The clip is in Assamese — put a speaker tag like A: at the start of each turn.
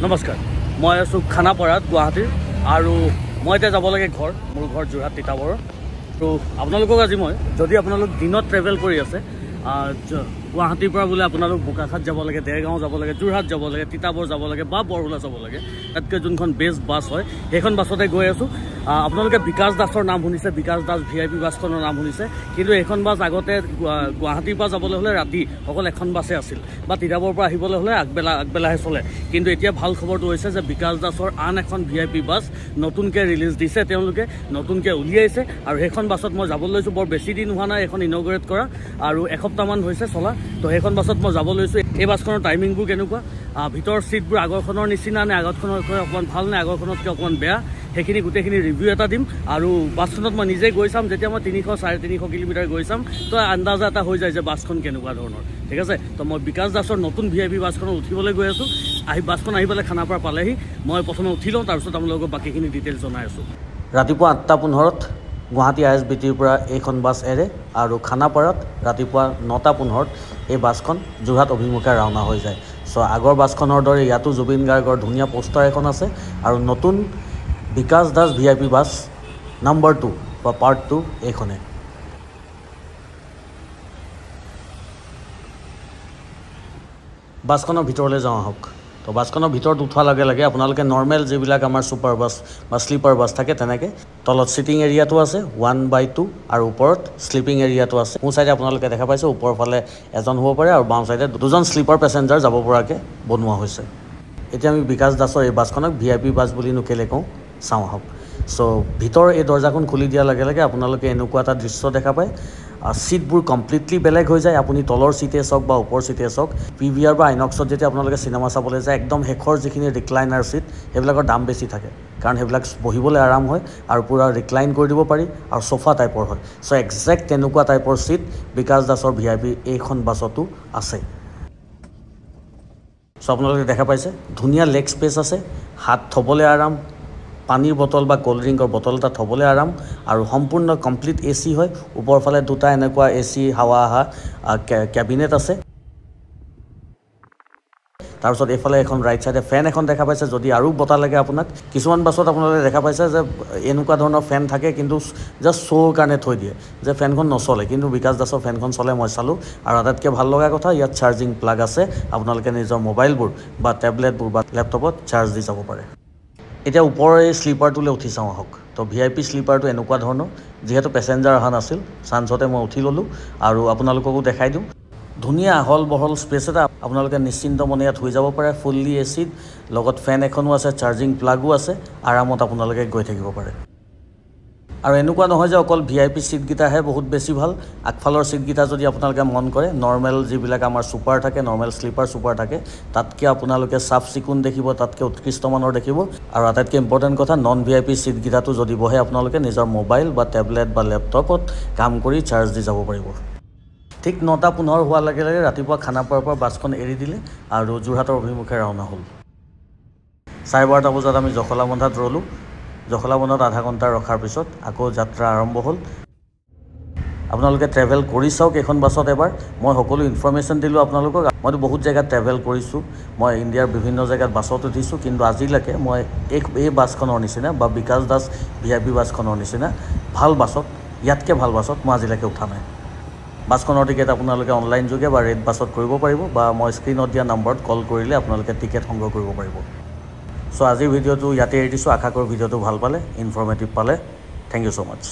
A: নমস্কাৰ মই আছোঁ খানাপাৰাত গুৱাহাটীৰ আৰু মই এতিয়া যাব লাগে মোৰ ঘৰ যোৰহাট তিতাবৰ তো আপোনালোকক আজি মই যদি আপোনালোক দিনত ট্ৰেভেল কৰি আছে গুৱাহাটীৰ পৰা বোলে আপোনালোক বোকাখাট যাব লাগে দেৰগাঁও যাব লাগে যোৰহাট যাব লাগে তিতাবৰ যাব লাগে বা বৰহোলা যাব লাগে তাতকৈ যোনখন বেষ্ট বাছ হয় সেইখন বাছতে গৈ আছোঁ আপোনালোকে বিকাশ দাসৰ নাম শুনিছে বিকাশ দাস VIP বাছখনৰ নাম শুনিছে কিন্তু এইখন বাছ আগতে গুৱাহাটীৰ পৰা যাবলৈ হ'লে ৰাতি অকল এখন বাছে আছিল বা তিতাবৰ পৰা আহিবলৈ হ'লে আগবেলাহে চলে কিন্তু এতিয়া ভাল খবৰটো হৈছে যে বিকাশ দাসৰ আন এখন VIP বাছ নতুনকৈ ৰিলিজ দিছে তেওঁলোকে নতুনকৈ উলিয়াইছে আৰু সেইখন বাছত মই যাবলৈ লৈছোঁ বৰ বেছি দিন হোৱা নাই এখন ইনগ্ৰেট কৰা আৰু এসপ্তাহমান হৈছে চলা তো সেইখন বাছত মই যাব লৈছোঁ এই বাছখনৰ টাইমিংবোৰ কেনেকুৱা ভিতৰৰ ছিটবোৰ আগৰখনৰ নিচিনা নে আগৰখনতকৈ অকণমান ভাল নে আগৰখনতকৈ অকণমান বেয়া সেইখিনি গোটেইখিনি ৰিভিউ এটা দিম আৰু বাছখনত মই নিজে গৈ চাম যেতিয়া মই 300-350 কিলোমিটাৰ গৈ চাম তো আন্দাজা এটা হৈ যায় যে বাছখন কেনেকুৱা ধৰণৰ ঠিক আছে তো মই বিকাশ দাসৰ নতুন VIP বাছখনত উঠিবলৈ গৈ আছোঁ বাছখন আহি পেলাই খানাপাৰা পালেহি মই প্ৰথমে উঠি লওঁ তাৰপিছত আপোনালোকক বাকীখিনি ডিটেইলছ জনাই আছোঁ ৰাতিপুৱা 8:15 গুৱাহাটী ISBTৰ পৰা এইখন বাছ এৰে আৰু খানাপাৰাত ৰাতিপুৱা 9:15 এই বাছখন যোৰহাট অভিমুখে ৰাওনা হৈ যায় চ' আগৰ বাছখনৰ দৰে ইয়াতো জুবিন গাৰ্গৰ ধুনীয়া পোষ্টাৰ এখন আছে আৰু নতুন Bikash Das VIP bus number 2 বা পাৰ্ট 2 এইখনে বাছখনৰ ভিতৰলৈ যাওঁ আহক তো বাছখনৰ ভিতৰত উঠাৰ লগে লগে আপোনালোকে নৰ্মেল যিবিলাক আমাৰ ছুপাৰ বাছ বা স্লিপাৰ বাছ থাকে তেনেকৈ তলত ছিটিং এৰিয়াটো আছে 1/2 আৰু ওপৰত শ্লিপিং এৰিয়াটো আছে মোৰ চাইডে আপোনালোকে দেখা পাইছে ওপৰৰ ফালে এজন হ'ব পাৰে আৰু বাওঁ চাইডে দুজন স্লিপাৰ পেচেঞ্জাৰ যাব পৰাকৈ বনোৱা হৈছে এতিয়া আমি বিকাশ দাসৰ এই বাছখনক VIP বাছ বুলিনো কেলৈ কওঁ চাওঁ আহক চ' ভিতৰ এই দৰ্জাখন খুলি দিয়াৰ লগে লগে আপোনালোকে এনেকুৱা এটা দৃশ্য দেখা পায় ছিটবোৰ কমপ্লিটলি বেলেগ হৈ যায় আপুনি তলৰ ছিটে চাওক বা ওপৰ ছিটে চাওক PVR বা আইনক্সত যেতিয়া আপোনালোকে চিনেমা চাবলৈ যায় একদম শেষৰ যিখিনি ৰিক্লাইনাৰ ছিট সেইবিলাকৰ দাম বেছি থাকে কাৰণ সেইবিলাক বহিবলৈ আৰাম হয় আৰু পূৰা ৰিক্লাইন কৰি দিব পাৰি আৰু চোফা টাইপৰ হয় চ' একজেক্ট তেনেকুৱা টাইপৰ ছিট বিকাশ দাসৰ VIP এইখন বাছতো আছে চ' আপোনালোকে দেখা পাইছে ধুনীয়া লেগ স্পেচ আছে হাত থ'বলৈ আৰাম পানীৰ বটল বা কোল্ড ড্ৰিংকৰ বটল এটা থ'বলৈ আৰাম আৰু সম্পূৰ্ণ কমপ্লিট AC হয় ওপৰৰ ফালে দুটা এনেকুৱা AC হাৱা অহা কেবিনেট আছে তাৰপিছত এইফালে এখন ৰাইট চাইডে ফেন এখন দেখা পাইছে যদি আৰু বতাহ লাগে আপোনাক কিছুমান বাছত আপোনালোকে দেখা পাইছে যে এনেকুৱা ধৰণৰ ফেন থাকে কিন্তু জাষ্ট শ্ব'ৰ কাৰণে থৈ দিয়ে যে ফেনখন নচলে কিন্তু বিকাশ দাসৰ ফেনখন চলে মই চালোঁ আৰু আটাইতকৈ ভাল লগা কথা ইয়াত চাৰ্জিং প্লাগ আছে আপোনালোকে নিজৰ মোবাইলবোৰ বা টেবলেটবোৰ বা লেপটপত চাৰ্জ দি যাব পাৰে এতিয়া ওপৰৰ এই স্লিপাৰটোলৈ উঠি চাওঁ আহক তো VIP স্লিপাৰটো এনেকুৱা ধৰণৰ যিহেতু পেচেঞ্জাৰ অহা নাছিল চান্সতে মই উঠি ল'লোঁ আৰু আপোনালোককো দেখাই দিওঁ ধুনীয়া আহল বহল স্পেচ এটা আপোনালোকে নিশ্চিন্ত মনে ইয়াত হৈ যাব পাৰে ফুল্লি এচিড লগত ফেন এখনো আছে চাৰ্জিং প্লাগো আছে আৰামত আপোনালোকে গৈ থাকিব পাৰে আৰু এনেকুৱা নহয় যে অকল VIP ছিটকেইটাহে বহুত বেছি ভাল আগফালৰ ছিটকেইটা যদি আপোনালোকে মন কৰে নৰ্মেল যিবিলাক আমাৰ ছুপাৰ থাকে নৰ্মেল স্লিপাৰ ছুপাৰ থাকে তাতকৈ আপোনালোকে চাফ চিকুণ দেখিব তাতকৈ উৎকৃষ্টমানৰ দেখিব আৰু আটাইতকৈ ইম্পৰ্টেণ্ট কথা নন VIP ছিটকেইটাটো যদি বহে আপোনালোকে নিজৰ মোবাইল বা টেবলেট বা লেপটপত কাম কৰি চাৰ্জ দি যাব পাৰিব ঠিক 9:15 হোৱাৰ লগে লগে ৰাতিপুৱা খানাপাৰাৰ পৰা বাছখন এৰি দিলে আৰু যোৰহাটৰ অভিমুখে ৰাওনা হ'ল 12:30 বজাত আমি জখলাবন্ধাত ৰ'লোঁ জখলাবন্ধাত আধা ঘণ্টা ৰখাৰ পিছত আকৌ যাত্ৰা আৰম্ভ হ'ল আপোনালোকে ট্ৰেভেল কৰি চাওক এইখন বাছত এবাৰ মই সকলো ইনফৰমেশ্যন দিলোঁ আপোনালোকক মইতো বহুত জেগাত ট্ৰেভেল কৰিছোঁ মই ইণ্ডিয়াৰ বিভিন্ন জেগাত বাছত উঠিছোঁ কিন্তু আজিলৈকে মই এই বাছখনৰ নিচিনা বা বিকাশ দাস VIP বাছখনৰ নিচিনা ভাল বাছত ইয়াতকৈ ভাল বাছত মই আজিলৈকে উঠা নাই বাছখনৰ টিকেট আপোনালোকে অনলাইন যোগে বা ৰেড বাছত কৰিব পাৰিব বা মই স্ক্ৰীণত দিয়া নম্বৰত কল কৰিলে আপোনালোকে টিকেট সংগ্ৰহ কৰিব পাৰিব চ' আজিৰ ভিডিঅ'টো ইয়াতে এৰি দিছোঁ আশা কৰোঁ ভিডিঅ'টো ভাল পালে ইনফৰ্মেটিভ পালে থেংক ইউ ছ' মাছ